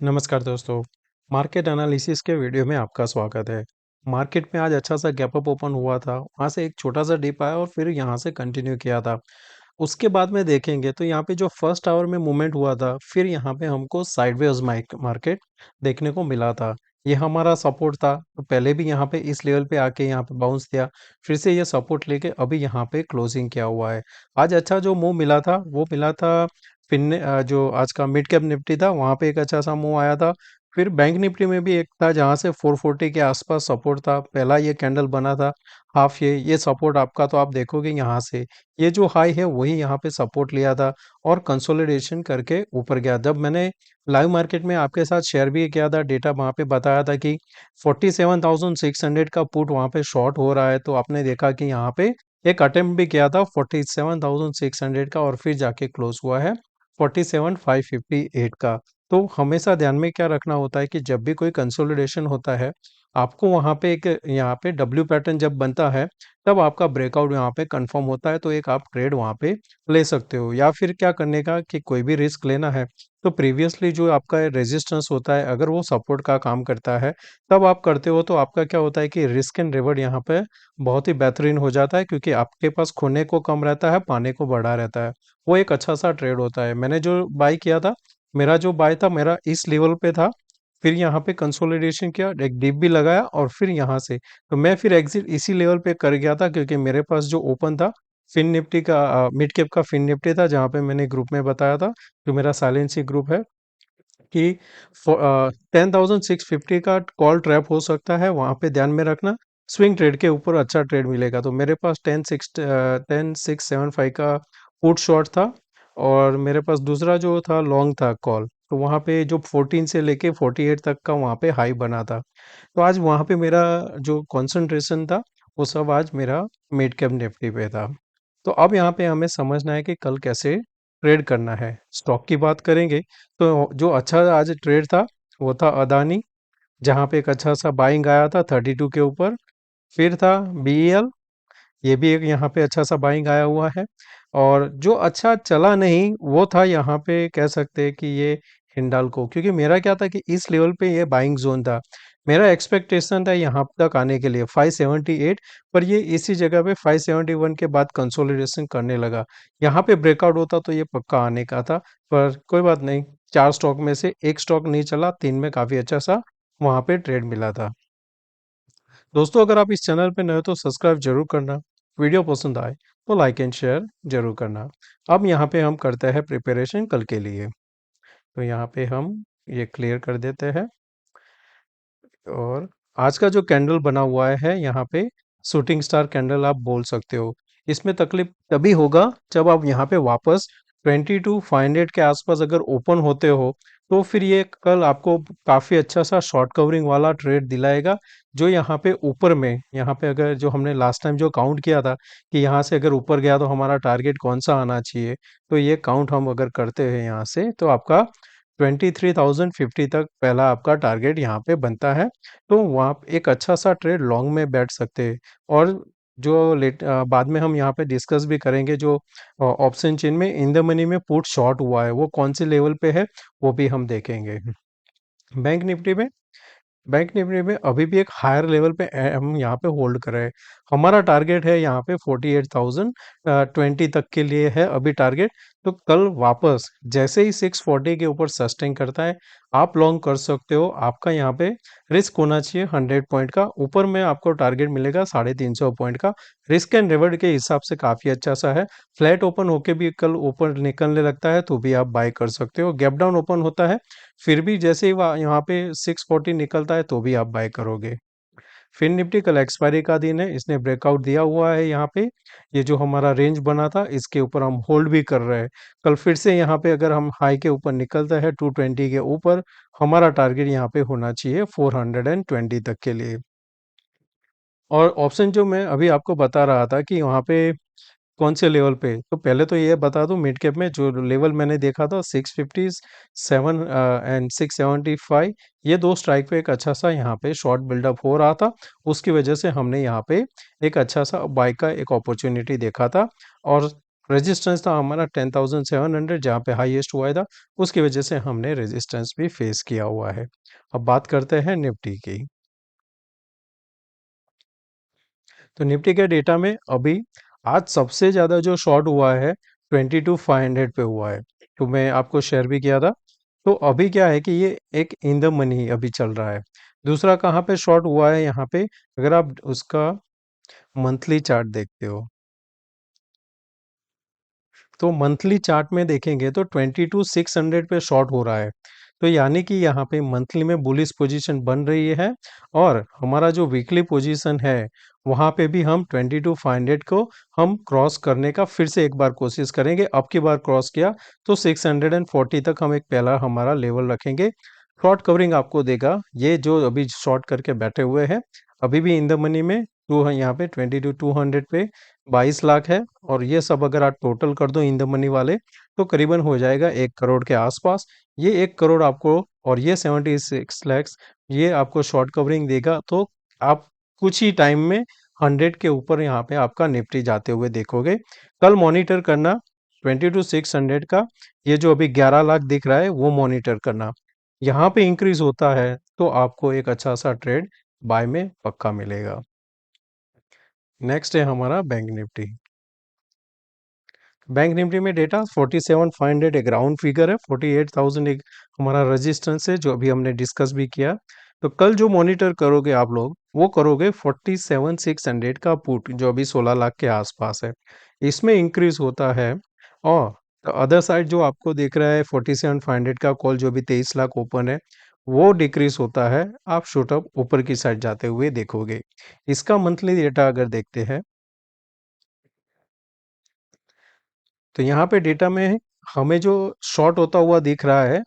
नमस्कार दोस्तों, market analysis के वीडियो में आपका स्वागत है। मार्केट में आज अच्छा सा गैप अप ओपन हुआ था, वहाँ से एक छोटा सा डिप आया और फिर यहाँ से कंटिन्यू किया था। उसके बाद में देखेंगे तो यहाँ पे जो फर्स्ट आवर में मूवमेंट हुआ था, फिर यहाँ पे हमको साइडवेज मार्केट देखने को मिला था। ये हमारा सपोर्ट था, तो पहले भी यहाँ पे इस लेवल पे आके यहाँ पे बाउंस दिया, फिर से ये सपोर्ट लेके अभी यहाँ पे क्लोजिंग किया हुआ है। आज अच्छा जो मूव मिला था, वो मिला था जो आज का मिड कैप निफ्टी था, वहाँ पे एक अच्छा सा मूव आया था। फिर बैंक निफ्टी में भी एक था जहाँ से 440 के आसपास सपोर्ट था, पहला ये कैंडल बना था हाफ ये सपोर्ट आपका, तो आप देखोगे यहाँ से ये जो हाई है वही यहाँ पे सपोर्ट लिया था और कंसोलिडेशन करके ऊपर गया। जब मैंने लाइव मार्केट में आपके साथ शेयर भी किया था डेटा, वहाँ पे बताया था कि 47,600 का पुट वहाँ पे शॉर्ट हो रहा है, तो आपने देखा कि यहाँ पे एक अटेम्प्ट भी किया था 47,600 का और फिर जाके क्लोज हुआ है 47,558 का। तो हमेशा ध्यान में क्या रखना होता है कि जब भी कोई कंसोलिडेशन होता है, आपको वहाँ पे एक यहाँ पे डब्ल्यू पैटर्न जब बनता है, तब आपका ब्रेकआउट यहाँ पे कंफर्म होता है, तो एक आप ट्रेड वहाँ पे ले सकते हो। या फिर क्या करने का कि कोई भी रिस्क लेना है, तो प्रीवियसली जो आपका रेजिस्टेंस होता है, अगर वो सपोर्ट का काम करता है, तब आप करते हो, तो आपका क्या होता है कि रिस्क एंड रिवॉर्ड यहाँ पे बहुत ही बेहतरीन हो जाता है, क्योंकि आपके पास खोने को कम रहता है, पाने को बढ़ा रहता है। वो एक अच्छा सा ट्रेड होता है। मैंने जो बाय किया था, मेरा जो बाय था मेरा इस लेवल पे था, फिर यहाँ पे कंसोलिडेशन किया, एक डिप भी लगाया और फिर यहाँ से तो मैं फिर एग्जिट इसी लेवल पे कर गया था, क्योंकि मेरे पास जो ओपन था फिन निफ्टी का मिड कैप का फिन निफ्टी था, जहाँ पे मैंने ग्रुप में बताया था, जो मेरा साइलेंसी ग्रुप है, कि 10,650 का कॉल ट्रैप हो सकता है, वहाँ पे ध्यान में रखना। स्विंग ट्रेड के ऊपर अच्छा ट्रेड मिलेगा, तो मेरे पास 10,675 का पुट शॉट था और मेरे पास दूसरा जो था लॉन्ग था कॉल, तो वहाँ पे जो 14 से लेके 48 तक का वहाँ पे हाई बना था। तो आज वहाँ पे मेरा जो कंसंट्रेशन था, वो सब आज मेरा मिड कैप निफ्टी पे था। तो अब यहाँ पे हमें समझना है कि कल कैसे ट्रेड करना है। स्टॉक की बात करेंगे, तो जो अच्छा आज ट्रेड था, वो था अदानी, जहाँ पे एक अच्छा सा बाइंग आया था 32 के ऊपर। फिर था बीईएल, ये भी एक यहाँ पे अच्छा सा बाइंग आया हुआ है। और जो अच्छा चला नहीं, वो था यहाँ पे कह सकते हैं कि ये हिंडाल्को, क्योंकि मेरा क्या था कि इस लेवल पे ये बाइंग जोन था। मेरा एक्सपेक्टेशन था यहाँ तक आने के लिए 578, पर ये इसी जगह पे 571 के बाद कंसोलिडेशन करने लगा। यहाँ पे ब्रेकआउट होता तो ये पक्का आने का था, पर कोई बात नहीं। 4 स्टॉक में से एक स्टॉक नहीं चला, 3 में काफी अच्छा सा वहाँ पे ट्रेड मिला था। दोस्तों, अगर आप इस चैनल पे नए हो तो सब्सक्राइब जरूर करना। वीडियो पसंद आए तो लाइक एंड शेयर जरूर करना। अब यहाँ पे हम करते हैं प्रिपरेशन कल के लिए। तो यहाँ पे हम ये क्लियर कर देते हैं। और आज का जो कैंडल बना हुआ है यहाँ पे, शूटिंग स्टार कैंडल आप बोल सकते हो। इसमें तकलीफ तभी होगा जब आप यहाँ पे वापस 22,500 के आसपास अगर ओपन होते हो, तो फिर ये कल आपको काफी अच्छा सा शॉर्ट कवरिंग वाला ट्रेड दिलाएगा। जो यहाँ पे ऊपर में, यहाँ पे अगर जो हमने लास्ट टाइम जो काउंट किया था कि यहाँ से अगर ऊपर गया तो हमारा टारगेट कौन सा आना चाहिए, तो ये काउंट हम अगर करते हैं यहाँ से, तो आपका 23,050 तक पहला आपका टारगेट यहाँ पे बनता है। तो वहाँ पे एक अच्छा सा ट्रेड लॉन्ग में बैठ सकते हैं। और जो बाद में हम यहाँ पे डिस्कस भी करेंगे, जो ऑप्शन चेन में इन द मनी में पुट शॉर्ट हुआ है वो कौन से लेवल पे है, वो भी हम देखेंगे। बैंक निफ्टी में, बैंक निफ्टी में अभी भी एक हायर लेवल पे हम यहाँ पे होल्ड कर रहे हैं। हमारा टारगेट है यहाँ पे 48,020 तक के लिए है अभी टारगेट। तो कल वापस जैसे ही 640 के ऊपर सस्टेन करता है, आप लॉन्ग कर सकते हो। आपका यहाँ पे रिस्क होना चाहिए 100 पॉइंट का, ऊपर में आपको टारगेट मिलेगा 350 पॉइंट का। रिस्क एंड रिवॉर्ड के हिसाब से काफी अच्छा सा है। फ्लैट ओपन होके भी कल ऊपर निकलने लगता है तो भी आप बाय कर सकते हो। गैप डाउन ओपन होता है, फिर भी जैसे ही यहाँ पे 640 निकलता है तो भी आप बाय करोगे। फिर निफ्टी कल एक्सपायरी का दिन है, इसने ब्रेकआउट दिया हुआ है यहाँ पे। ये जो हमारा रेंज बना था, इसके ऊपर हम होल्ड भी कर रहे हैं। कल फिर से यहाँ पे अगर हम हाई के ऊपर निकलता है 220 के ऊपर, हमारा टारगेट यहाँ पे होना चाहिए 420 तक के लिए। और ऑप्शन जो मैं अभी आपको बता रहा था कि वहाँ पे कौन से लेवल पे, तो पहले तो ये बता दूं, मिड कैप में जो लेवल मैंने देखा था 657 एंड 675, ये दो स्ट्राइक पे एक अच्छा सा यहाँ पे शॉर्ट बिल्डअप हो रहा था। उसकी वजह से हमने यहाँ पे एक अच्छा सा बाय का एक अपॉर्चुनिटी देखा था। और रेजिस्टेंस था हमारा 10,700 जहाँ पे हाईएस्ट हुआ था, उसकी वजह से हमने रेजिस्टेंस भी फेस किया हुआ है। अब बात करते हैं निफ्टी की। तो निफ्टी के डेटा में अभी आज सबसे ज़्यादा जो शॉर्ट हुआ है 22,500 पे हुआ है, तो मैं आपको शेयर भी किया था। तो अभी क्या है कि ये एक इन द मनी अभी चल रहा है। दूसरा कहाँ पे शॉर्ट हुआ है यहाँ पे, अगर आप उसका मंथली चार्ट देखते हो, तो मंथली चार्ट में देखेंगे तो 22,600 पे शॉर्ट हो रहा है। तो यानी कि यहाँ पे मंथली में बुलिश पोजीशन बन रही है, और हमारा जो वीकली पोजीशन है वहाँ पे भी हम 22,500 को हम क्रॉस करने का फिर से एक बार कोशिश करेंगे। अब की बार क्रॉस किया तो 640 तक हम एक पहला हमारा लेवल रखेंगे। शॉर्ट कवरिंग आपको देगा ये जो अभी शॉर्ट करके बैठे हुए हैं, अभी भी इन द मनी में टू है यहाँ पे 22,200 पे 22 लाख है। और ये सब अगर आप टोटल कर दो इन द मनी वाले, तो करीबन हो जाएगा 1 करोड़ के आसपास। ये 1 करोड़ आपको, और ये 76 लैक्स, ये आपको शॉर्ट कवरिंग देगा। तो आप कुछ ही टाइम में 100 के ऊपर यहाँ पे आपका निफ्टी जाते हुए देखोगे। कल मॉनिटर करना 22,600 का, ये जो अभी 11 लाख दिख रहा है वो मॉनिटर करना। यहाँ पे इंक्रीज होता है तो आपको एक अच्छा सा ट्रेड बाय में पक्का मिलेगा। नेक्स्ट है हमारा बैंक निफ्टी। बैंक निफ्टी में डेटा 47,500 एक राउंड फिगर है, 48,000 एक हमारा रेजिस्टेंस है जो अभी हमने डिस्कस भी किया। तो कल जो मॉनिटर करोगे आप लोग, वो करोगे 47,600 का पुट जो अभी 16 लाख के आसपास है, इसमें इंक्रीज होता है। और अदर साइड जो आपको देख रहा है 47,500 का कॉल जो अभी 23 लाख ओपन है, वो डिक्रीज होता है, आप शूट अप ऊपर की साइड जाते हुए देखोगे। इसका मंथली डेटा अगर देखते हैं, तो यहाँ पे डेटा में हमें जो शॉर्ट होता हुआ दिख रहा है,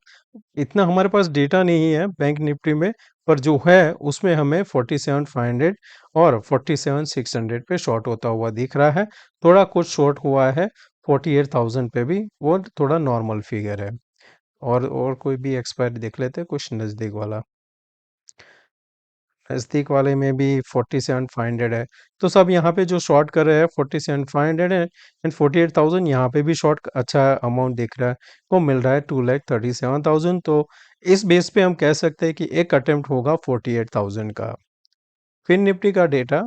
इतना हमारे पास डेटा नहीं है बैंक निफ्टी में, पर जो है उसमें हमें 47,500 और 47,600 पे शॉर्ट होता हुआ दिख रहा है। थोड़ा कुछ शॉर्ट हुआ है 48,000 पे भी, वो थोड़ा नॉर्मल फिगर है। और कोई भी एक्सपायरी देख लेते हैं कुछ नज़दीक वाला। नज़दीक वाले में भी 47,500 है। तो सब यहाँ पे जो शॉर्ट कर रहे हैं 47,500 है, एंड 48,000 यहाँ पे भी शॉर्ट अच्छा अमाउंट दिख रहा है, वो मिल रहा है 2,37,000। तो इस बेस पे हम कह सकते हैं कि एक अटेम्प्ट होगा 48,000 का। फिर निफ्टी का डेटा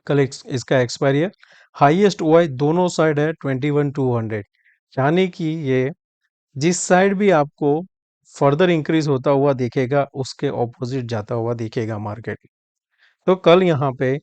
कल इसका एक्सपायरी है। हाईएस्ट ओआई दोनों साइड है 21,200, यानी कि ये जिस साइड भी आपको फर्दर इंक्रीज होता हुआ दिखेगा उसके ऑपोजिट जाता हुआ दिखेगा मार्केट। तो कल यहाँ पे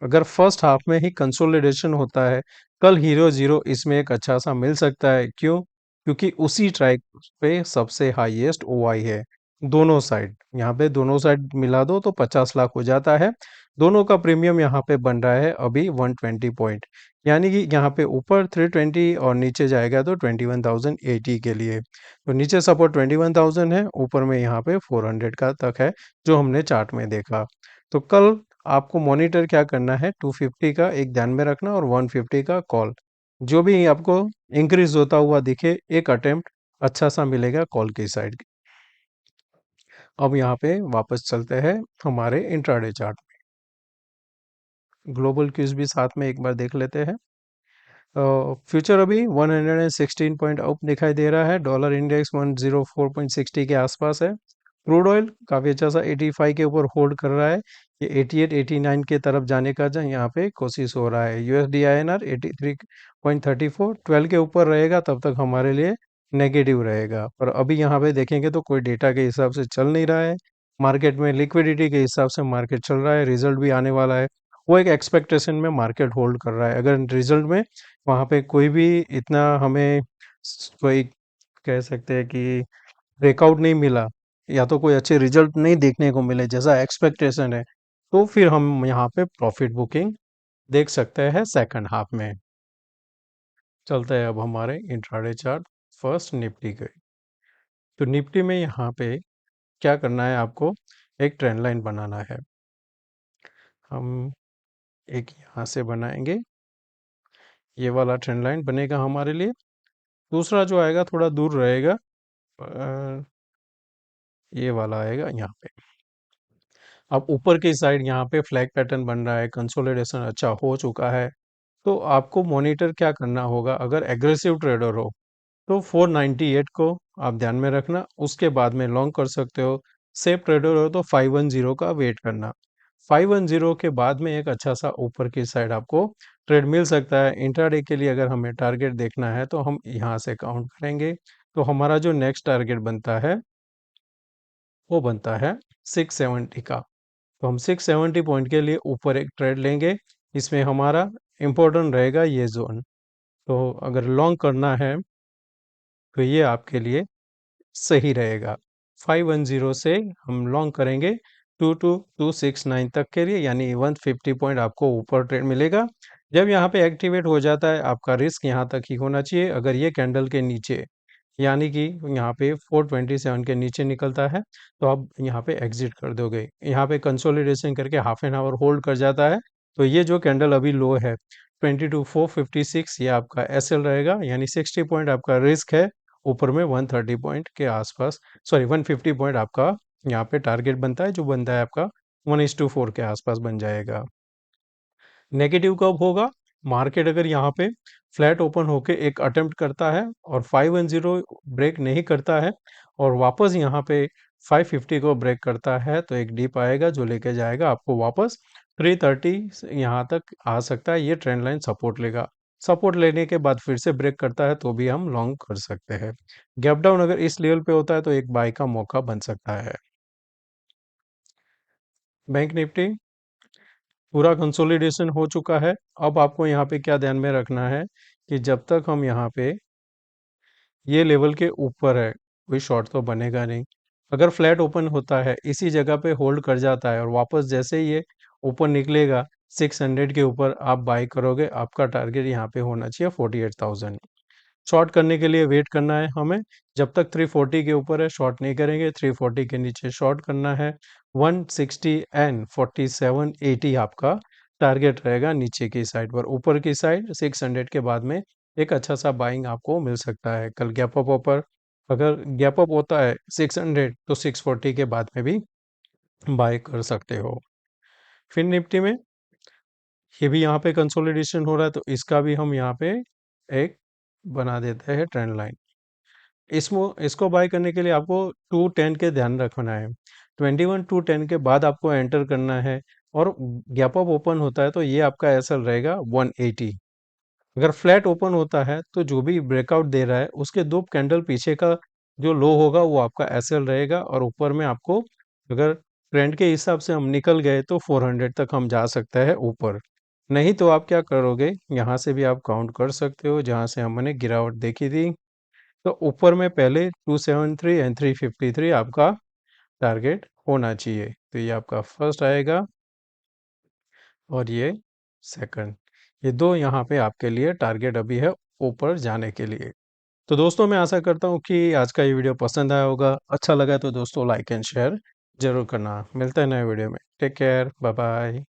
अगर फर्स्ट हाफ में ही कंसोलिडेशन होता है, कल हीरो जीरो इसमें एक अच्छा सा मिल सकता है। क्यों? क्योंकि उसी ट्रैक पे सबसे हाईएस्ट ओआई है दोनों साइड। यहाँ पे दोनों साइड मिला दो तो 50 लाख हो जाता है। दोनों का प्रीमियम यहाँ पे बन रहा है अभी 120 पॉइंट, यानी कि यहाँ पे ऊपर 320 और नीचे जाएगा तो 21,080 के लिए। तो नीचे सपोर्ट 21,000 है, ऊपर में यहाँ पे 400 का तक है जो हमने चार्ट में देखा। तो कल आपको मॉनिटर क्या करना है, 250 का एक ध्यान में रखना और 150 का कॉल। जो भी आपको इंक्रीज होता हुआ दिखे, एक अटेम्प्ट अच्छा सा मिलेगा कॉल की साइड। अब यहाँ पे वापस चलते हैं हमारे इंट्राडे चार्ट में। ग्लोबल क्यूज भी साथ में एक बार देख लेते हैं। फ्यूचर अभी 116 पॉइंट अप दिखाई दे रहा है, डॉलर इंडेक्स 104.60 के आसपास है। क्रूड ऑयल काफ़ी अच्छा सा 85 के ऊपर होल्ड कर रहा है, ये 88 89 के तरफ जाने का जो यहाँ पे कोशिश हो रहा है। यूएसडी आईएनआर 83.34 12 के ऊपर रहेगा तब तक हमारे लिए नेगेटिव रहेगा। पर अभी यहाँ पे देखेंगे तो कोई डेटा के हिसाब से चल नहीं रहा है, मार्केट में लिक्विडिटी के हिसाब से मार्केट चल रहा है, रिजल्ट भी आने वाला है, वो एक एक्सपेक्टेशन में मार्केट होल्ड कर रहा है। अगर रिजल्ट में वहाँ पे कोई भी इतना हमें कोई कह सकते हैं कि ब्रेकआउट नहीं मिला, या तो कोई अच्छे रिजल्ट नहीं देखने को मिले जैसा एक्सपेक्टेशन है, तो फिर हम यहाँ पे प्रॉफिट बुकिंग देख सकते हैं सेकंड हाफ में। चलते हैं अब हमारे इंट्राडे चार्ट फर्स्ट निफ्टी के। तो निफ्टी में यहाँ पे क्या करना है आपको, एक ट्रेंड लाइन बनाना है। हम एक यहाँ से बनाएंगे, ये वाला ट्रेंड लाइन बनेगा हमारे लिए। दूसरा जो आएगा थोड़ा दूर रहेगा, ये वाला आएगा यहाँ पे। अब ऊपर की साइड यहाँ पे फ्लैग पैटर्न बन रहा है, कंसोलिडेशन अच्छा हो चुका है, तो आपको मॉनिटर क्या करना होगा, अगर एग्रेसिव ट्रेडर हो तो 498 को आप ध्यान में रखना, उसके बाद में लॉन्ग कर सकते हो। सेफ ट्रेडर हो तो 510 का वेट करना। 510 के बाद में एक अच्छा सा ऊपर की साइड आपको ट्रेड मिल सकता है। इंट्राडे के लिए अगर हमें टारगेट देखना है तो हम यहाँ से काउंट करेंगे। तो हमारा जो नेक्स्ट टारगेट बनता है वो बनता है 670 का। तो हम 670 पॉइंट के लिए ऊपर एक ट्रेड लेंगे। इसमें हमारा इम्पोर्टेंट रहेगा ये जोन। तो अगर लॉन्ग करना है तो ये आपके लिए सही रहेगा। 510 से हम लॉन्ग करेंगे 22269 तक के लिए, यानी 150 पॉइंट आपको ऊपर ट्रेड मिलेगा। जब यहाँ पे एक्टिवेट हो जाता है, आपका रिस्क यहाँ तक ही होना चाहिए। अगर ये कैंडल के नीचे, यानी कि यहाँ पे 427 के नीचे निकलता है, तो आप यहाँ पे एग्जिट कर दोगे। यहाँ पे कंसोलिडेशन करके हाफ एन आवर होल्ड कर जाता है। तो ये जो कैंडल अभी लो है 22456, ये आपका एसएल रहेगा, यानी 60 पॉइंट आपका रिस्क है। ऊपर में 130 पॉइंट के आसपास, सॉरी 150 पॉइंट आपका यहाँ पे टारगेट बनता है, जो बनता है आपका 1:4 के आसपास बन जाएगा। नेगेटिव कब होगा, मार्केट अगर यहाँ पे फ्लैट ओपन होके एक अटेम्प्ट करता है और 510 ब्रेक नहीं करता है और वापस यहाँ पे 550 को ब्रेक करता है, तो एक डीप आएगा जो लेके जाएगा आपको वापस 330 यहाँ तक आ सकता है। ये ट्रेंड लाइन सपोर्ट लेगा। सपोर्ट लेने के बाद फिर से ब्रेक करता है तो भी हम लॉन्ग कर सकते हैं। गैप डाउन अगर इस लेवल पे होता है तो एक बाय का मौका बन सकता है। बैंक निफ्टी पूरा कंसोलिडेशन हो चुका है। अब आपको यहाँ पे क्या ध्यान में रखना है कि जब तक हम यहाँ पे ये लेवल के ऊपर है, कोई शॉर्ट तो बनेगा नहीं। अगर फ्लैट ओपन होता है, इसी जगह पे होल्ड कर जाता है और वापस जैसे ही ये ऊपर निकलेगा 600 के ऊपर आप बाय करोगे। आपका टारगेट यहाँ पे होना चाहिए 48,000। शॉर्ट करने के लिए वेट करना है हमें। जब तक 340 के ऊपर है शॉर्ट नहीं करेंगे, 340 के नीचे शॉर्ट करना है। 160 एंड 4780 आपका टारगेट रहेगा नीचे की साइड पर। ऊपर की साइड 600 के बाद में एक अच्छा सा बाइंग आपको मिल सकता है। कल गैप अप ऊपर, अगर गैप अप होता है 600 तो 640 के बाद में भी बाय कर सकते हो। फिर निफ्टी में ये भी यहाँ पे कंसोलिडेशन हो रहा है, तो इसका भी हम यहाँ पे एक बना देते हैं ट्रेंड लाइन। इसको बाय करने के लिए आपको 210 के ध्यान रखना है। 21 210 के बाद आपको एंटर करना है और गैप अप ओपन होता है तो ये आपका एसएल रहेगा 180। अगर फ्लैट ओपन होता है तो जो भी ब्रेकआउट दे रहा है उसके दो कैंडल पीछे का जो लो होगा वो आपका एसएल रहेगा। और ऊपर में आपको, अगर ट्रेंड के हिसाब से हम निकल गए तो 400 तक हम जा सकते हैं ऊपर। नहीं तो आप क्या करोगे, यहाँ से भी आप काउंट कर सकते हो जहाँ से हमने गिरावट देखी थी। तो ऊपर में पहले 273 एंड 353 आपका टारगेट होना चाहिए। तो ये आपका फर्स्ट आएगा और ये सेकंड। ये दो यहाँ पे आपके लिए टारगेट अभी है ऊपर जाने के लिए। तो दोस्तों मैं आशा करता हूँ कि आज का ये वीडियो पसंद आया होगा। अच्छा लगा तो दोस्तों लाइक एंड शेयर जरूर करना। मिलते हैं नए वीडियो में। Take care, bye bye.